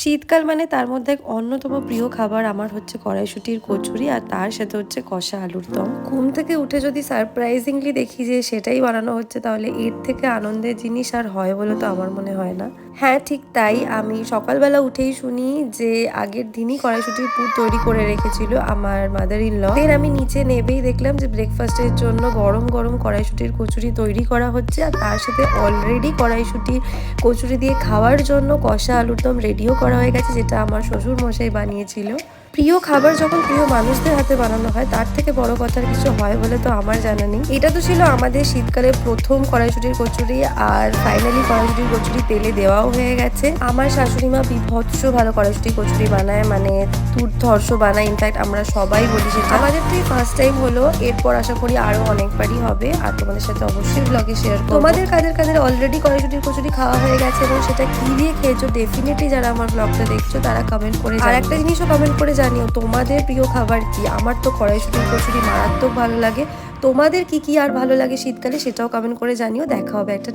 শীতকাল মানে তার মধ্যে এক অন্যতম প্রিয় খাবার আমার হচ্ছে কড়াইশুঁটির কচুরি আর তার সাথে হচ্ছে কষা আলুর দম। ঘুম থেকে উঠে যদি সারপ্রাইজিংলি দেখি যে সেটাই বানানো হচ্ছে তাহলে এর থেকে আনন্দের জিনিস আর হয় বলে তো আমার মনে হয় না। হ্যাঁ, ঠিক তাই। আমি সকালবেলা উঠেই শুনি যে আগের দিনই কড়াইশুঁটির পুর তৈরি করে রেখেছিল আমার মাদার ইন ল। দেন আমি নিচে নেবেই দেখলাম যে ব্রেকফাস্টের জন্য গরম গরম কড়াইশুঁটির কচুরি তৈরি করা হচ্ছে আর তার সাথে অলরেডি কড়াইশুঁটির কচুরি দিয়ে খাওয়ার জন্য কষা আলুর দম রেডিও করা হয়ে গেছে, যেটা আমার শ্বশুর মশাই বানিয়েছিল। প্রিয় খাবার যখন প্রিয় মানুষদের হাতে বানানো হয় তার থেকে বড় কথার কিছু হয় বলে তো আমার জানা নেই। এটা তো ছিল আমাদের শীতকালে প্রথম কড়াইশুঁটির কচুরি আর ফাইনালি কড়াইশুঁটির কচুরি তেলে দেওয়াও হয়ে গেছে। আমার শাশুড়ি মা বিভৎস ভালো কড়াইশুঁটির কচুরি বানায়, মানে দুর্ধর্ষ বানায়। ইনফ্যাক্ট আমরা সবাই বলি সেটা। আমাদের তো ফার্স্ট টাইম হলো, এরপর আশা করি আরো অনেকবারই হবে আর তোমাদের সাথে অবশ্যই ব্লগে শেয়ার করব। তোমাদের কাদের কাদের অলরেডি কড়াইশুঁটির কচুরি খাওয়া হয়ে গেছে এবং সেটা কি দিয়ে খেয়েছো ডেফিনেটলি যারা আমার ব্লগটা দেখছো তারা কমেন্ট করে আর একটা জিনিসও কমেন্ট করে জানিও তোমাদের প্রিয় খাবার কি। আমার তো কড়াইশুঁটির কচুরি মারাত্মক ভালো লাগে। তোমাদের কি কি আর ভালো লাগে শীতকালে সেটাও কমেন্ট করে জানিও। দেখা হবে একটা